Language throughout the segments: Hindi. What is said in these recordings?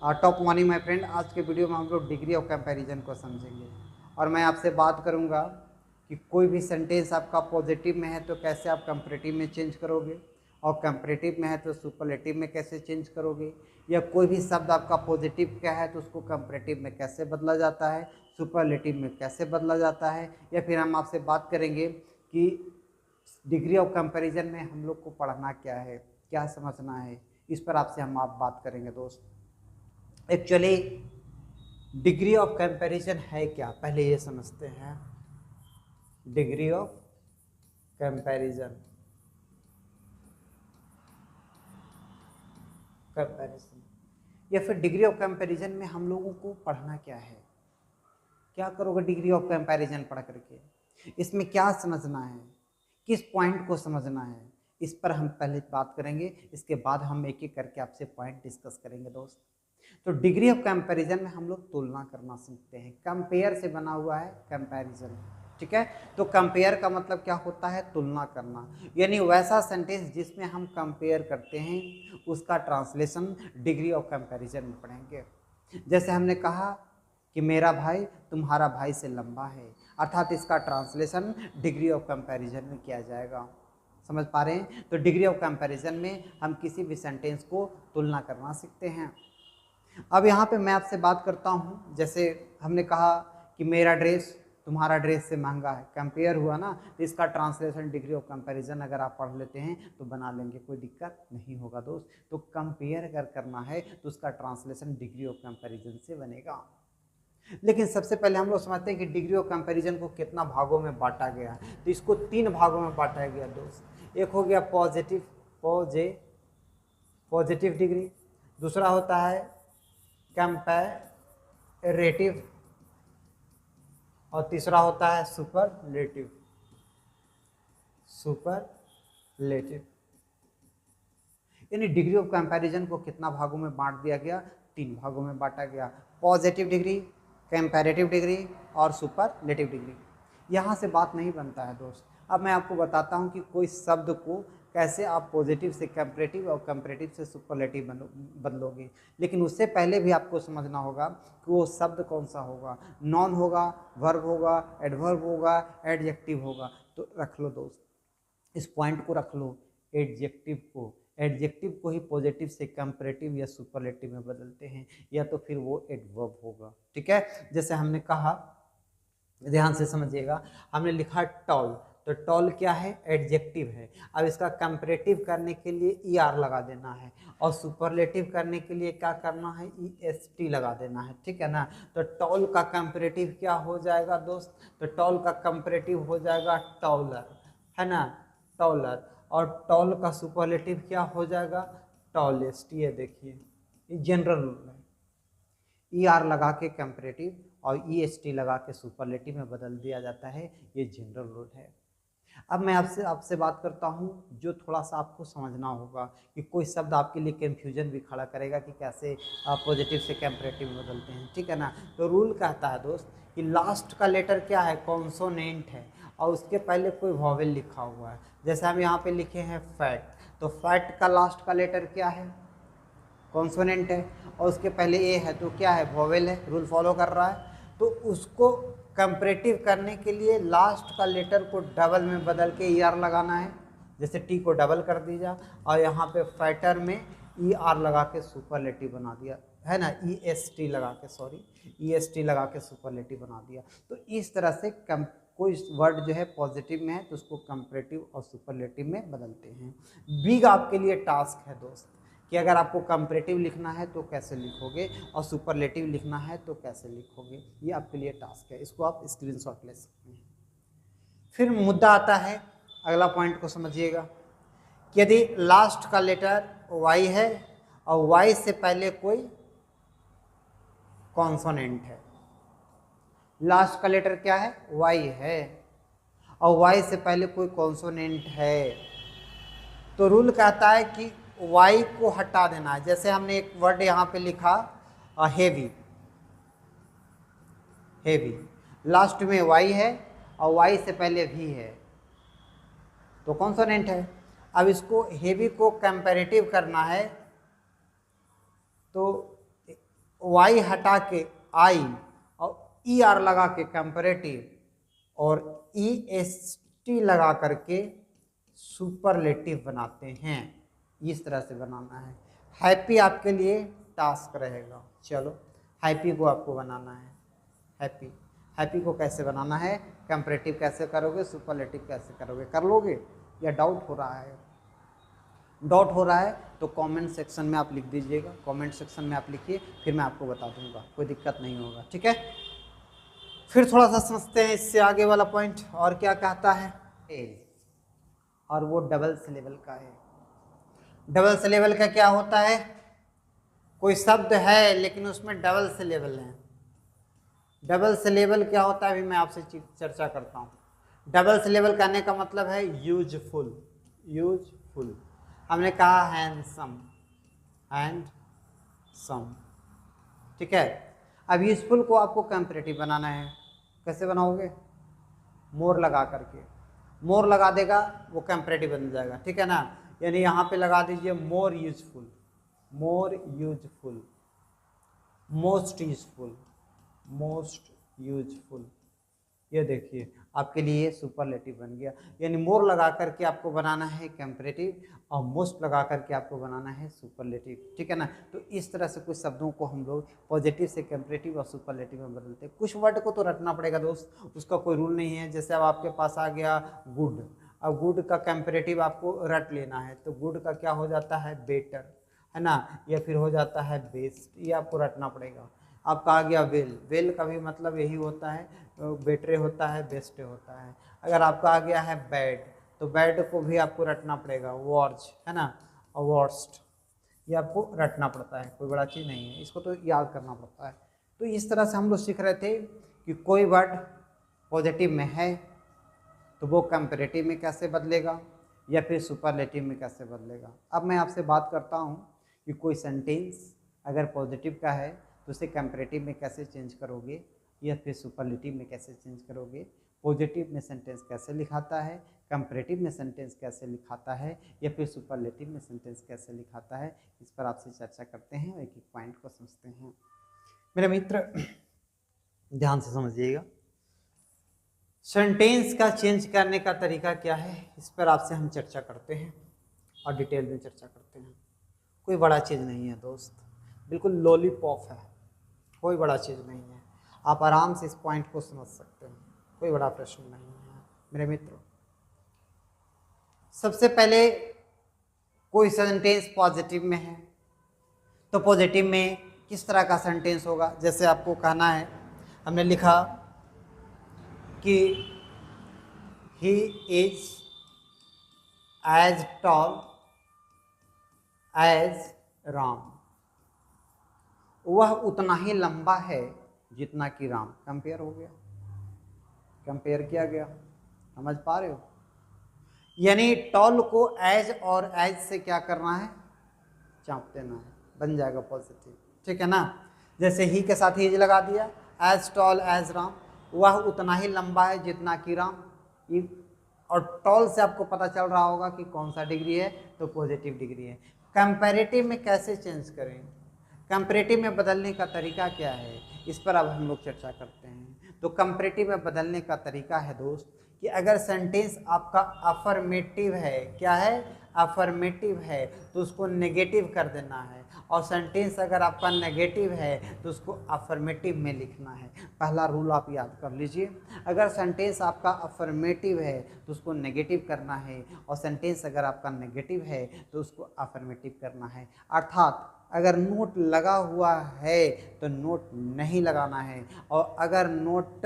Top morning my friend. आज के वीडियो में हम लोग डिग्री ऑफ कंपैरिजन को समझेंगे और मैं आपसे बात करूंगा कि कोई भी सेंटेंस आपका पॉजिटिव में है तो कैसे आप कंपैरेटिव में चेंज करोगे, और कंपैरेटिव में है तो सुपरलेटिव में कैसे चेंज करोगे, या कोई भी शब्द आपका पॉजिटिव क्या है तो उसको कंपैरेटिव में कैसे बदला जाता है, सुपरलेटिव में कैसे बदला जाता है। या फिर हम आपसे बात करेंगे कि डिग्री ऑफ कंपैरिजन में हम लोग को पढ़ना क्या है, क्या समझना है, इस पर आपसे हम आप बात करेंगे दोस्त। एक्चुअली डिग्री ऑफ कंपैरिजन है क्या, पहले ये समझते हैं। डिग्री ऑफ कंपैरिजन कंपैरिजन या फिर डिग्री ऑफ कंपैरिजन में हम लोगों को पढ़ना क्या है, क्या करोगे डिग्री ऑफ कंपैरिजन पढ़ करके, इसमें क्या समझना है, किस पॉइंट को समझना है, इस पर हम पहले बात करेंगे। इसके बाद हम एक एक करके आपसे पॉइंट डिस्कस करेंगे दोस्त। तो डिग्री ऑफ कंपैरिजन में हम लोग तुलना करना सीखते हैं। कंपेयर से बना हुआ है कंपैरिजन, ठीक है। तो कंपेयर का मतलब क्या होता है, तुलना करना, यानी वैसा सेंटेंस जिसमें हम कंपेयर करते हैं उसका ट्रांसलेशन डिग्री ऑफ कंपैरिजन में पढ़ेंगे। जैसे हमने कहा कि मेरा भाई तुम्हारा भाई से लंबा है, अर्थात इसका ट्रांसलेशन डिग्री ऑफ कंपैरिजन में किया जाएगा। समझ पा रहे हैं। तो डिग्री ऑफ कंपैरिजन में हम किसी भी सेंटेंस को तुलना करना सीखते हैं। अब यहाँ पे मैं आपसे बात करता हूँ, जैसे हमने कहा कि मेरा ड्रेस तुम्हारा ड्रेस से महंगा है, कंपेयर हुआ ना, तो इसका ट्रांसलेशन डिग्री ऑफ कंपैरिजन अगर आप पढ़ लेते हैं तो बना लेंगे, कोई दिक्कत नहीं होगा दोस्त। तो कंपेयर अगर करना है तो उसका ट्रांसलेशन डिग्री ऑफ कंपैरिजन से बनेगा। लेकिन सबसे पहले हम लोग समझते हैं कि डिग्री ऑफ कंपैरिजन को कितना भागों में बांटा गया है। तो इसको 3 भागों में बांटा गया दोस्त। एक हो गया पॉजिटिव डिग्री, दूसरा होता है कंपैरेटिव, और तीसरा होता है सुपरलेटिव। यानी डिग्री ऑफ कंपैरिजन को कितना भागों में बांट दिया गया, 3 भागों में बांटा गया। पॉजिटिव डिग्री, कंपैरेटिव डिग्री और सुपरलेटिव डिग्री। यहाँ से बात नहीं बनता है दोस्त। अब मैं आपको बताता हूँ कि कोई शब्द को कैसे आप पॉजिटिव से कंपैरेटिव और कंपैरेटिव से सुपरलेटिव बदलोगे। लेकिन उससे पहले भी आपको समझना होगा कि वो शब्द कौन सा होगा, नॉन होगा, वर्ब होगा, एडवर्ब होगा, एडजेक्टिव होगा। तो रख लो दोस्त, इस पॉइंट को रख लो। एडजेक्टिव को ही पॉजिटिव से कंपैरेटिव या सुपरलेटिव में बदलते हैं, या तो फिर वो एडवर्ब होगा, ठीक है। जैसे हमने कहा, ध्यान से समझिएगा, हमने लिखा टॉल, तो टॉल क्या है, एडजेक्टिव है। अब इसका कंपैरेटिव करने के लिए ई आर लगा देना है, और सुपरलेटिव करने के लिए क्या करना है, ई एस टी लगा देना है, ठीक है ना। तो टॉल का कंपैरेटिव क्या हो जाएगा दोस्त, तो टॉल का कंपैरेटिव हो जाएगा टॉलर, है ना, टॉलर। और टॉल का सुपरलेटिव क्या हो जाएगा, टॉलेस्ट। ये देखिए, ये जनरल रूल है। ई आर लगा के कंपैरेटिव और ई एस टी लगा के सुपरलेटिव में बदल दिया जाता है, ये जनरल रूल है। अब मैं आपसे बात करता हूँ जो थोड़ा सा आपको समझना होगा, कि कोई शब्द आपके लिए कंफ्यूजन भी खड़ा करेगा कि कैसे आप पॉजिटिव से कंपैरेटिव में बदलते हैं, ठीक है ना। तो रूल कहता है दोस्त कि लास्ट का लेटर क्या है, कॉन्सोनेंट है, और उसके पहले कोई वॉवेल लिखा हुआ है। जैसे हम यहाँ पे लिखे हैं फैट, तो फैट का लास्ट का लेटर क्या है, कॉन्सोनेंट है, और उसके पहले ए है तो क्या है, वॉवेल है, रूल फॉलो कर रहा है। तो उसको कंपैरेटिव करने के लिए लास्ट का लेटर को डबल में बदल के ई आर लगाना है। जैसे टी को डबल कर दीजिए और यहाँ पे फैटर में ई आर लगा के सुपरलेटिव बना दिया, है ना, ई एस टी लगा के, सॉरी, ई एस टी लगा के सुपरलेटिव बना दिया। तो इस तरह से कोई वर्ड जो है पॉजिटिव में है तो उसको कंपैरेटिव और सुपरलेटिव में बदलते हैं। बिग आपके लिए टास्क है दोस्त, कि अगर आपको कंपैरेटिव लिखना है तो कैसे लिखोगे, और सुपरलेटिव लिखना है तो कैसे लिखोगे, ये आपके लिए टास्क है। इसको आप स्क्रीनशॉट ले सकते हैं। फिर मुद्दा आता है, अगला पॉइंट को समझिएगा, कि यदि लास्ट का लेटर वाई है और वाई से पहले कोई कॉन्सोनेंट है, लास्ट का लेटर क्या है, वाई है, और वाई से पहले कोई कॉन्सोनेंट है, तो रूल कहता है कि वाई को हटा देना है। जैसे हमने एक वर्ड यहाँ पे लिखा हेवी, लास्ट में वाई है और वाई से पहले भी है, तो कॉन्सोनेंट है। अब इसको हेवी को कंपैरेटिव करना है, तो वाई हटा के आई और ई आर लगा के कंपैरेटिव और ई एस टी लगा करके सुपरलेटिव बनाते हैं। इस तरह से बनाना है। हैप्पी आपके लिए टास्क रहेगा। चलो हैप्पी को आपको बनाना है। हैप्पी को कैसे बनाना है, कंपैरेटिव कैसे करोगे, सुपरलेटिव कैसे करोगे, कर लोगे या डाउट हो रहा है? डाउट हो रहा है तो कमेंट सेक्शन में आप लिख दीजिएगा, कमेंट सेक्शन में आप लिखिए, फिर मैं आपको बता दूंगा, कोई दिक्कत नहीं होगा। ठीक है, फिर थोड़ा सा समझते हैं इससे आगे वाला पॉइंट। और क्या कहता है, और वो डबल सिलेबल का है। डबल सिलेबल का क्या होता है, कोई शब्द है लेकिन उसमें डबल सिलेबल है। डबल सिलेबल क्या होता है अभी मैं आपसे चर्चा करता हूँ। डबल सिलेबल कहने का मतलब है यूजफुल। यूजफुल हमने कहा हैंडसम, हैंडसम, ठीक है। अब यूजफुल को आपको कंपैरेटिव बनाना है। कैसे बनाओगे, मोर लगा करके, मोर लगा देगा वो कंपैरेटिव बन जाएगा, ठीक है ना। यानी यहाँ पे लगा दीजिए more useful, more useful, most useful, most useful. ये देखिए आपके लिए सुपरलेटिव बन गया। यानी मोर लगा करके आपको बनाना है कंपैरेटिव और मोस्ट लगा करके आपको बनाना है सुपरलेटिव, ठीक है ना। तो इस तरह से कुछ शब्दों को हम लोग पॉजिटिव से कंपैरेटिव और सुपरलेटिव में बदलते हैं। कुछ वर्ड को तो रटना पड़ेगा दोस्त, उसका कोई रूल नहीं है। जैसे अब आपके पास आ गया गुड, अब गुड का कंपैरेटिव आपको रट लेना है, तो गुड का क्या हो जाता है, बेटर, है ना, या फिर हो जाता है बेस्ट, ये आपको रटना पड़ेगा। आपका आ गया वेल, वेल का भी मतलब यही होता है, बेटरे होता है, बेस्ट होता है। अगर आपका आ गया है बैड, तो बैड को भी आपको रटना पड़ेगा, वर्ज, है ना, और वर्स्ट, ये आपको रटना पड़ता है, कोई बड़ा चीज़ नहीं है, इसको तो याद करना पड़ता है। तो इस तरह से हम लोग सीख रहे थे कि कोई वर्ड पॉजिटिव में है तो वो कंपैरेटिव में कैसे बदलेगा या फिर सुपरलेटिव में कैसे बदलेगा। अब मैं आपसे बात करता हूँ कि कोई सेंटेंस अगर पॉजिटिव का है तो उसे कंपैरेटिव में कैसे चेंज करोगे या फिर सुपरलेटिव में कैसे चेंज करोगे। पॉजिटिव में सेंटेंस कैसे लिखाता है, कंपैरेटिव में सेंटेंस कैसे लिखाता है, या फिर सुपरलेटिव में सेंटेंस कैसे लिखाता है, इस पर आपसे चर्चा करते हैं और एक एक पॉइंट को समझते हैं। मेरे मित्र ध्यान से समझिएगा, सेंटेंस का चेंज करने का तरीका क्या है, इस पर आपसे हम चर्चा करते हैं और डिटेल में चर्चा करते हैं। कोई बड़ा चीज़ नहीं है दोस्त, बिल्कुल लॉलीपॉप है, कोई बड़ा चीज़ नहीं है। आप आराम से इस पॉइंट को समझ सकते हैं, कोई बड़ा प्रश्न नहीं है मेरे मित्रों। सबसे पहले कोई सेंटेंस पॉजिटिव में है तो पॉजिटिव में किस तरह का सेंटेंस होगा। जैसे आपको कहना है, हमने लिखा कि he is as tall as Ram, वह उतना ही लंबा है जितना कि राम। कंपेयर हो गया, कंपेयर किया गया, समझ पा रहे हो। यानी टॉल को एज और एज से क्या करना है, चाप देना है, बन जाएगा पॉजिटिव, ठीक है ना। जैसे ही के साथ ही लगा दिया, एज टॉल एज राम, वह उतना ही लंबा है जितना कि राम। और टॉल से आपको पता चल रहा होगा कि कौन सा डिग्री है, तो पॉजिटिव डिग्री है। कंपैरेटिव में कैसे चेंज करें, कंपैरेटिव में बदलने का तरीका क्या है, इस पर अब हम लोग चर्चा करते हैं। तो कंपैरेटिव में बदलने का तरीका है दोस्त कि अगर सेंटेंस आपका अफर्मेटिव है, क्या है, अफर्मेटिव है, तो उसको नेगेटिव कर देना है। और सेंटेंस अगर आपका नेगेटिव है तो उसको अफर्मेटिव में लिखना है। पहला रूल आप याद कर लीजिए, अगर सेंटेंस आपका अफर्मेटिव है तो उसको नेगेटिव करना है, और सेंटेंस अगर आपका नेगेटिव है तो उसको अफर्मेटिव करना है। अर्थात अगर नोट लगा हुआ है तो नोट नहीं लगाना है, और अगर नोट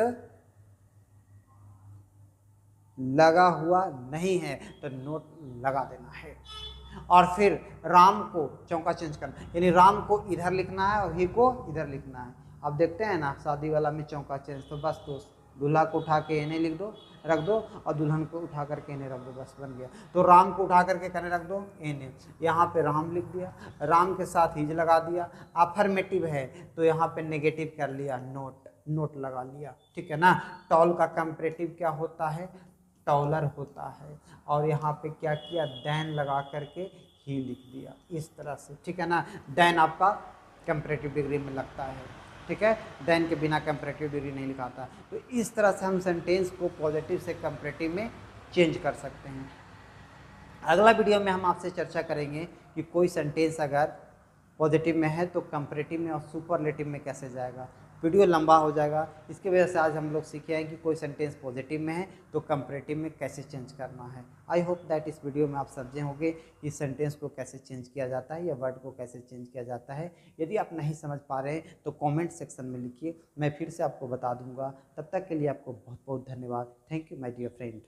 लगा हुआ नहीं है तो नोट लगा देना है। और फिर राम को चौका चेंज करना, यानी राम को इधर लिखना है और ही को इधर लिखना है। अब देखते हैं ना शादी वाला में चौका चेंज, तो बस दोस्त दूल्हा को उठा के इन्हें लिख दो, रख दो, और दुल्हन को उठा करके इन्हें रख दो, बस बन गया। तो राम को उठा करके कहने रख दो इन्हें, यहाँ पे राम लिख दिया, राम के साथ हिज लगा दिया। अफर्मेटिव है तो यहाँ पे नेगेटिव कर लिया, नोट, नोट लगा लिया, ठीक है ना। टॉल का कंपैरेटिव क्या होता है, टॉलर होता है, और यहाँ पे क्या किया, दैन लगा करके ही लिख दिया, इस तरह से, ठीक है ना। दैन आपका कंपैरेटिव डिग्री में लगता है, ठीक है। देन के बिना कंपैरेटिव डिग्री नहीं लिखाता। तो इस तरह से हम सेंटेंस को पॉजिटिव से कंपैरेटिव में चेंज कर सकते हैं। अगला वीडियो में हम आपसे चर्चा करेंगे कि कोई सेंटेंस अगर पॉजिटिव में है तो कंपैरेटिव में और सुपरलेटिव में कैसे जाएगा। वीडियो लंबा हो जाएगा, इसकी वजह से आज हम लोग सीखे हैं कि कोई सेंटेंस पॉजिटिव में है तो कंपैरेटिव में कैसे चेंज करना है। आई होप दैट इस वीडियो में आप समझे होंगे कि सेंटेंस को कैसे चेंज किया जाता है या वर्ड को कैसे चेंज किया जाता है। यदि आप नहीं समझ पा रहे हैं तो कॉमेंट सेक्शन में लिखिए, मैं फिर से आपको बता दूंगा। तब तक के लिए आपको बहुत बहुत धन्यवाद। Thank you my dear friend.